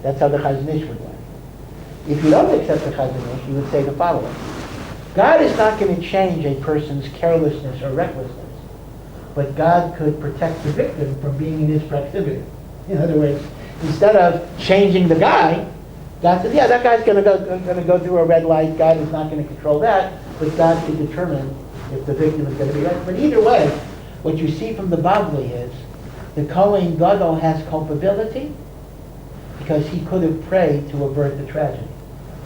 That's how the Chazon Ish would learn. If you don't accept the Chazon Ish, you would say the following. God is not going to change a person's carelessness or recklessness, but God could protect the victim from being in his proximity. In other words, instead of changing the guy, God says, yeah, that guy's going to go through a red light. God is not going to control that, but God can determine if the victim is going to be right. But either way, what you see from the Bavli is the Kohen Gadol has culpability because he could have prayed to avert the tragedy.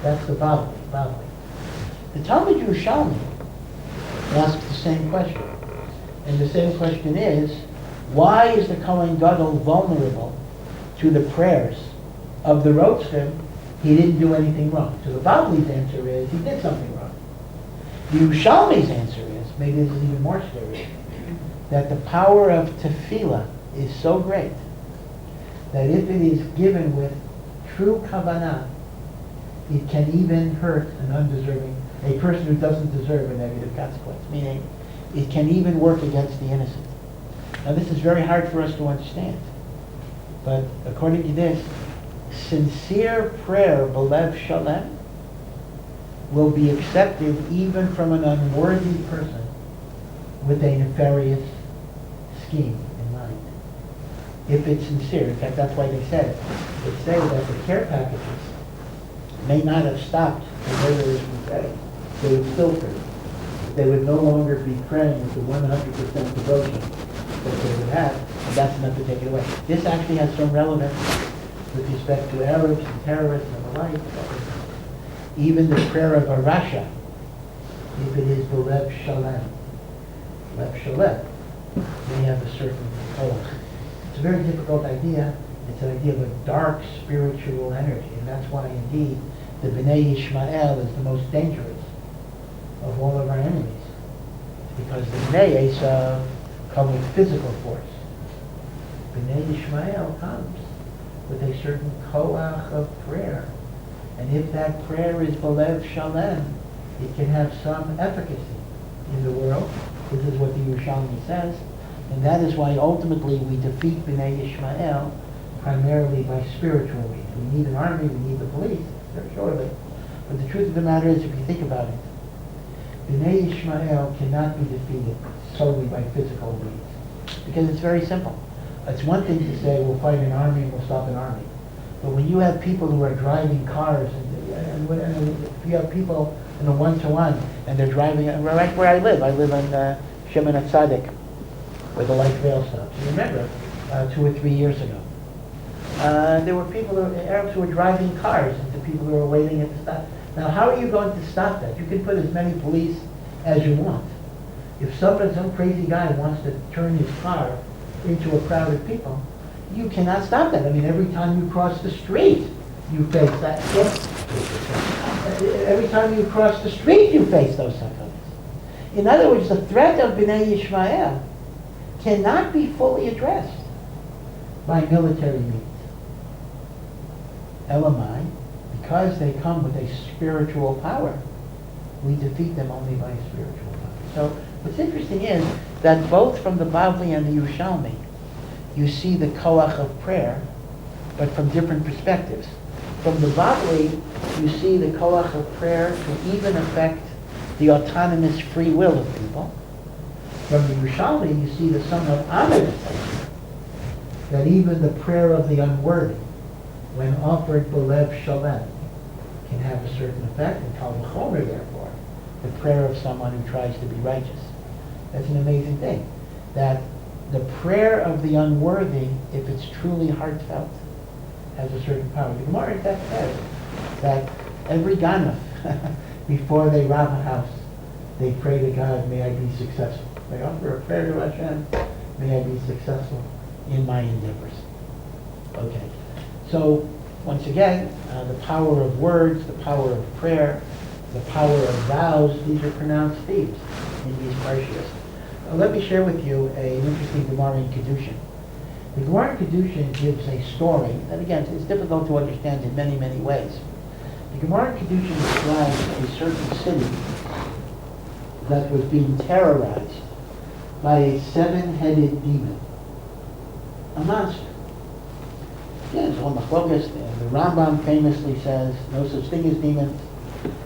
That's the Bavli. The Talmud Yerushalmi asks the same question. And the same question is, why is the Kohen Gadol vulnerable to the prayers of the Rotzim? He didn't do anything wrong. So the Bavli's answer is, he did something wrong. The Yerushalmi's answer is, maybe this is even more serious, that the power of tefillah is so great that if it is given with true kavanah, it can even hurt an undeserving, a person who doesn't deserve a negative consequence, meaning it can even work against the innocent. Now this is very hard for us to understand, but according to this, sincere prayer, belev shalem, will be accepted even from an unworthy person with a nefarious scheme in mind. If it's sincere. In fact, that's why they say that the care packages may not have stopped the murderers from praying. They would still pray. They would no longer be praying with the 100% devotion that they would have, and that's enough to take it away. This actually has some relevance with respect to Arabs and terrorists and the like. Even the prayer of a Rasha, if it is belev shalem, may have a certain color. It's a very difficult idea. It's an idea of a dark spiritual energy, and that's why indeed the Bnei Yishmael is the most dangerous of all of our enemies. Because the Bnei Esav come with physical force. Bnei Yishmael comes with a certain koach of prayer. And if that prayer is belev shalem, it can have some efficacy in the world. This is what the Yerushalmi says. And that is why ultimately we defeat Bnei Yishmael primarily by spiritual means. We need an army, we need the police, very surely. But the truth of the matter is, if you think about it, Bnei Yishmael cannot be defeated solely by physical means. Because it's very simple. It's one thing to say we'll fight an army and we'll stop an army. But when you have people who are driving cars, and if you have people in a one-to-one, and they're driving, right where I live in Shimon Tzadik, where the light rail stops. You remember, 2 or 3 years ago, there were Arabs who were driving cars into people who were waiting at the stop. Now, how are you going to stop that? You can put as many police as you want. If some crazy guy wants to turn his car into a crowd of people, you cannot stop that. I mean, every time you cross the street, you face that. Every time you cross the street, you face those sakonas. In other words, the threat of Bnei Yishmael cannot be fully addressed by military means. Elamai, because they come with a spiritual power, we defeat them only by a spiritual power. So what's interesting is that both from the Bavli and the Yerushalmi, you see the koach of prayer, but from different perspectives. From the Bavli, you see the koach of prayer to even affect the autonomous free will of people. From the Yerushalmi, you see the somewhat ominous idea that even the prayer of the unworthy, when offered belev shalem, can have a certain effect, and kal v'chomer, therefore, the prayer of someone who tries to be righteous. That's an amazing thing. That the prayer of the unworthy, if it's truly heartfelt, has a certain power. The Gemara in fact says that every ganef, before they rob a house, they pray to God, may I be successful. They offer a prayer to Hashem, may I be successful in my endeavors. Okay. So, once again, the power of words, the power of prayer, the power of vows, these are pronounced themes in these parshas. Let me share with you an interesting Gemara in Kedushin. The Gemara in Kedushin gives a story that, again, is difficult to understand in many, many ways. The Gemara in Kedushin describes a certain city that was being terrorized by a 7-headed demon, a monster. Again, it's all machlokas. The Rambam famously says no such thing as demons,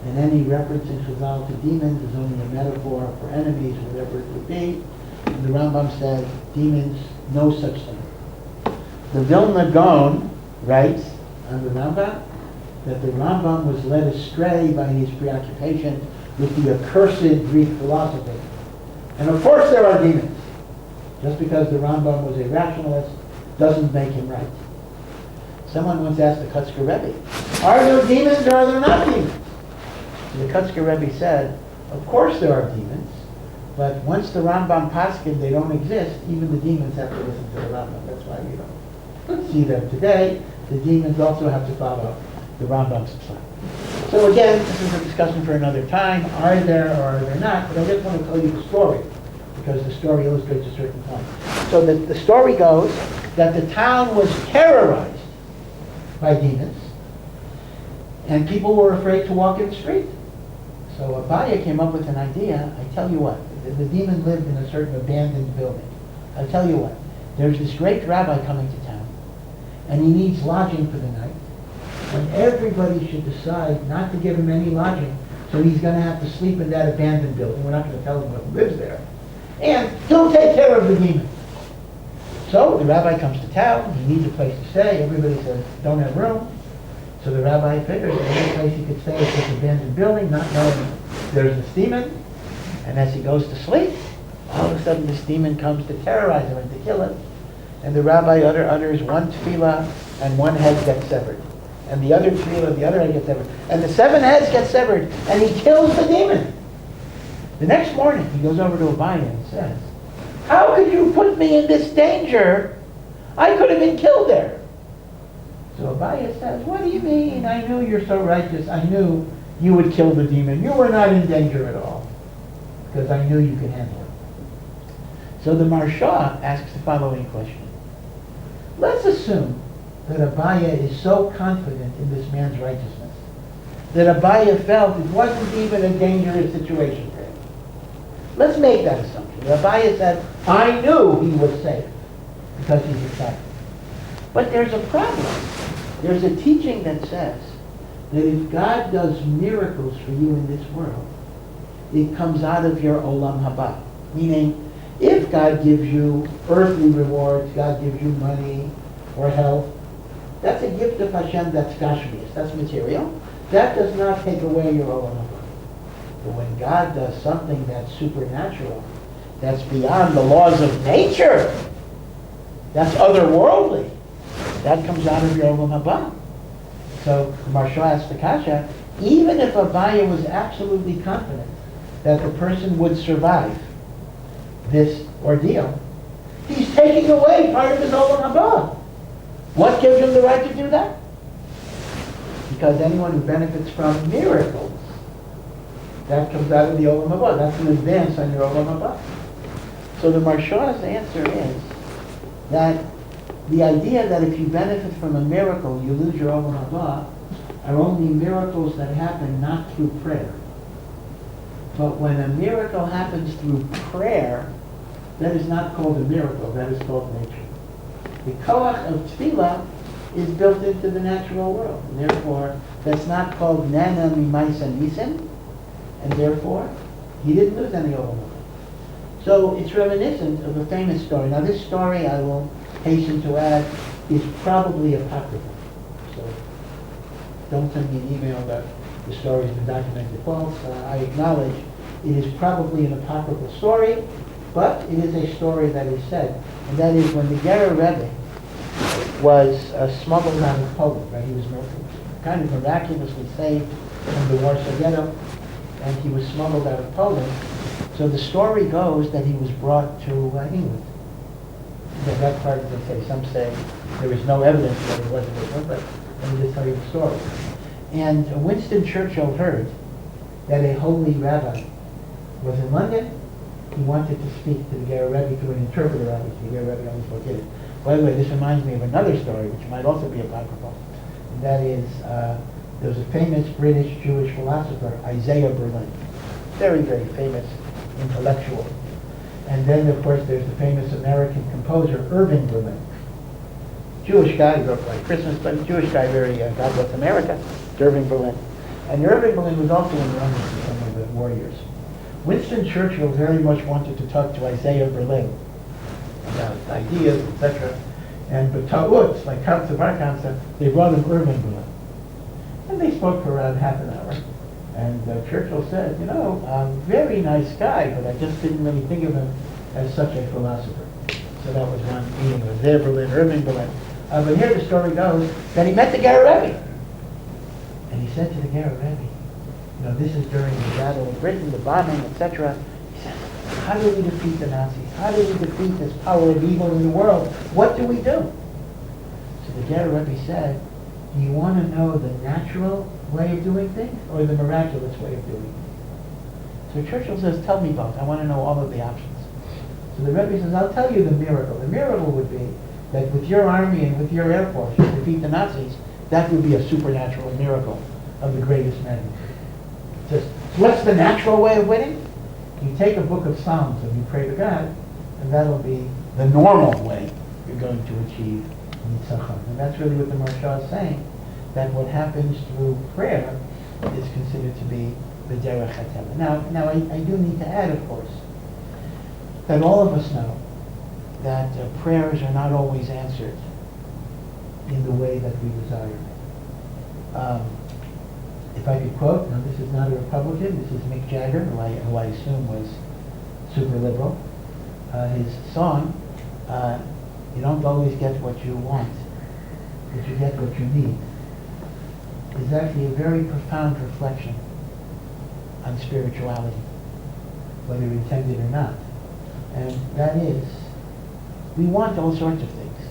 and any reference in Chazal to demons is only a metaphor for enemies, whatever it would be. And the Rambam says demons, no such thing. The Vilna Gaon writes on the Rambam that the Rambam was led astray by his preoccupation with the accursed Greek philosophy. And of course there are demons. Just because the Rambam was a rationalist doesn't make him right. Someone once asked the Kutzker Rebbe, are there demons or are there not demons? And the Kutzker Rebbe said, of course there are demons, but once the Rambam paskin, they don't exist, even the demons have to listen to the Rambam. That's why we don't see them today. The demons also have to follow the Rambam's sign. So again, this is a discussion for another time. Are there or are there not? But I just want to tell you the story, because the story illustrates a certain point. So the story goes that the town was terrorized by demons, and people were afraid to walk in the street. So Abaya came up with an idea. I tell you what, the demon lived in a certain abandoned building. I tell you what, there's this great rabbi coming to town, and he needs lodging for the night, when everybody should decide not to give him any lodging, so he's going to have to sleep in that abandoned building. We're not going to tell him who lives there. And he'll take care of the demon. So the rabbi comes to town. He needs a place to stay. Everybody says, don't have room. So the rabbi figures the only place he could stay is this abandoned building, not knowing there's this demon. And as he goes to sleep, all of a sudden this demon comes to terrorize him and to kill him. And the rabbi utters one tefillah and one head gets severed. And the other tefillah, the other head gets severed. And the 7 heads get severed. And he kills the demon. The next morning he goes over to Abaye and says, how could you put me in this danger? I could have been killed there. So Abaye says, what do you mean? I knew you're so righteous. I knew you would kill the demon. You were not in danger at all. Because I knew you could handle it. So the Marsha asks the following question. Let's assume that Abaye is so confident in this man's righteousness that Abaye felt it wasn't even a dangerous situation for him. Let's make that assumption. Abaye said, I knew he was safe because he's a Tzadik. But there's a problem. There's a teaching that says that if God does miracles for you in this world, it comes out of your olam haba. Meaning, if God gives you earthly rewards, God gives you money or health, that's a gift of Hashem, that's gashmius, that's material. That does not take away your olam haba. But when God does something that's supernatural, that's beyond the laws of nature, that's otherworldly, that comes out of your olam haba. So the Marsha asks the kasha, even if Abaye was absolutely confident that the person would survive this ordeal, he's taking away part of his olam haba. What gives him the right to do that? Because anyone who benefits from miracles, that comes out of the olam haba. That's an advance on your olam haba. So the Marsha's answer is that the idea that if you benefit from a miracle, you lose your olam haba, are only miracles that happen not through prayer. But when a miracle happens through prayer, that is not called a miracle, that is called nature. The koach of tefillah is built into the natural world, and therefore that's not called nana mimaisa nisim, and therefore he didn't lose any olam haba. So it's reminiscent of a famous story. Now this story, I will hasten to add, is probably apocryphal. So don't send me an email that the story has been documented false. I acknowledge it is probably an apocryphal story, but it is a story that is said. And that is when the Ger Rebbe was smuggled out of Poland, right? He was kind of miraculously saved from the Warsaw Ghetto, and he was smuggled out of Poland. So the story goes that he was brought to England. That part of the say. Some say there is no evidence that he wasn't with them, but let me just tell you the story. And Winston Churchill heard that a holy rabbi was in London. He wanted to speak to the Ger Rebbe through an interpreter, obviously. The Ger Rebbe only spoke Yiddish. By the way, this reminds me of another story, which might also be apocryphal. And that is, there was a famous British Jewish philosopher, Isaiah Berlin. Very, very famous intellectual. And then, of course, there's the famous American composer, Irving Berlin. Jewish guy, grew up like Christmas, but a Jewish guy, very God bless America, Irving Berlin. And Irving Berlin was also in the army with some of the warriors. Winston Churchill very much wanted to talk to Isaiah Berlin about ideas, etc. And but Ta'ut, like Council of our Council, they brought him Irving Berlin. And they spoke for around half an hour. And Churchill said, you know, very nice guy, but I just didn't really think of him as such a philosopher. So that was one meeting of Isaiah Berlin, Irving Berlin. But here the story goes that he met the Ger Rebbe. And he said to the Ger Rebbe, you know, this is during the battle of Britain, the bombing, etc. He said, how do we defeat the Nazis? How do we defeat this power of evil in the world? What do we do? So the Ger Rebbe said, do you want to know the natural way of doing things or the miraculous way of doing things? So Churchill says, tell me both. I want to know all of the options. So the Rebbe says, I'll tell you the miracle. The miracle would be that with your army and with your air force, you defeat the Nazis. That would be a supernatural miracle of the greatest magnitude. He says, what's the natural way of winning? You take a book of Psalms and you pray to God, and that'll be the normal way you're going to achieve Nitzachon. And that's really what the Marsha is saying, that what happens through prayer is considered to be b'derech hateva. Now I do need to add, of course, that all of us know that prayers are not always answered in the way that we desire. If I could quote, now this is not a Republican, this is Mick Jagger, who I assume was super liberal. His song, you don't always get what you want, but you get what you need, is actually a very profound reflection on spirituality, whether intended or not. And that is, we want all sorts of things.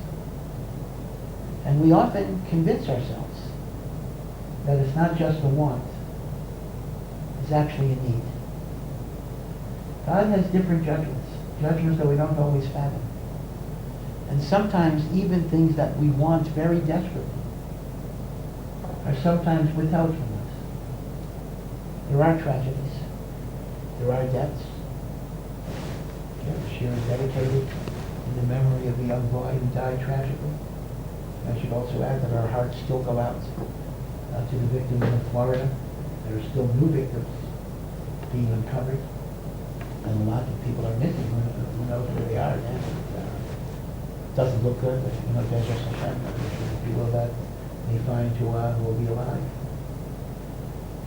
And we often convince ourselves that it's not just a want, it's actually a need. God has different judgments that we don't always fathom. And sometimes even things that we want very desperately are sometimes withheld from us. There are tragedies, there are deaths. This year is dedicated in the memory of the young boy who died tragically. I should also add that our hearts still go out to the victims in Florida. There are still new victims being uncovered, and a lot of people are missing. Who knows where they are? It doesn't look good, but there's just a friend of people that they find who will be alive.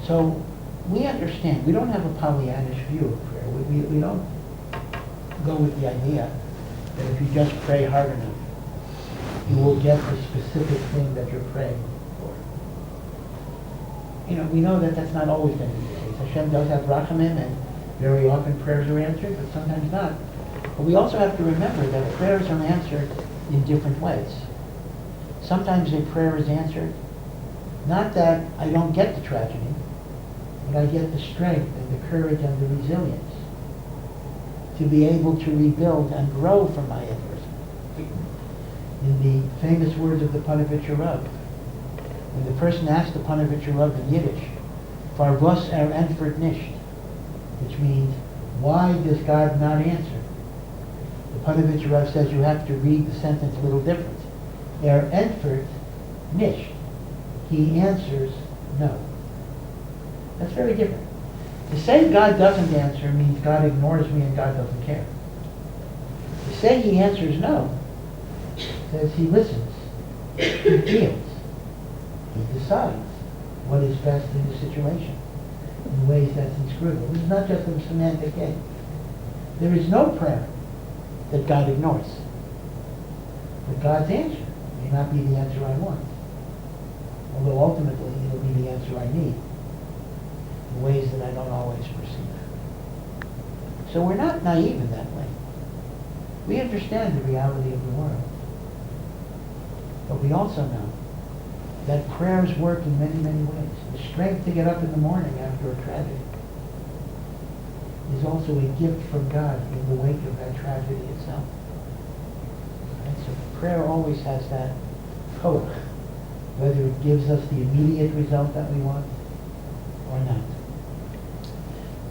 So we understand. We don't have a Pollyannish view of prayer. We don't go with the idea that if you just pray hard enough, you will get the specific thing that you're praying for. We know that that's not always going to be the case. Hashem does have rachamim, and very often prayers are answered, but sometimes not. But we also have to remember that prayers are answered in different ways. Sometimes a prayer is answered, not that I don't get the tragedy, but I get the strength and the courage and the resilience to be able to rebuild and grow from my adversity. In the famous words of the Panovich Rav, when the person asked the Panovich Rav in Yiddish, "Var was antwort nicht?" which means, why does God not answer? The Panovich Rav says you have to read the sentence a little different. Antwort nicht. He answers no. That's very different. To say God doesn't answer means God ignores me and God doesn't care. To say he answers no says he listens, he feels, he decides what is best in the situation in ways that's inscrutable. This is not just a semantic game. There is no prayer that God ignores. But God's answer may not be the answer I want, although ultimately it'll be the answer I need in ways that I don't always perceive. So we're not naive in that way. We understand the reality of the world. But we also know that prayers work in many, many ways. The strength to get up in the morning after a tragedy is also a gift from God in the wake of that tragedy itself. And so prayer always has that koach, whether it gives us the immediate result that we want or not.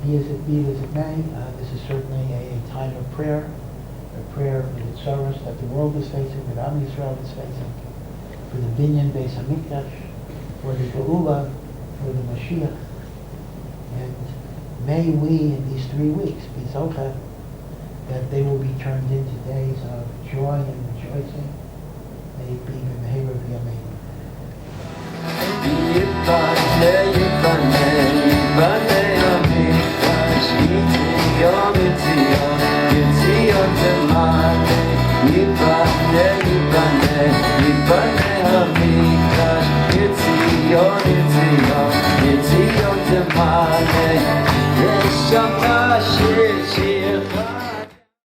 Be it as it may, this is certainly a time of prayer, a prayer for the tzaros that the world is facing, that Am Yisrael is facing, for the Binyan Beis HaMikdash, for the Galila, for the Mashiach. And may we, in these 3 weeks, be zocheh that they will be turned into days of joy and rejoicing. May it be b'meheira v'yameinu.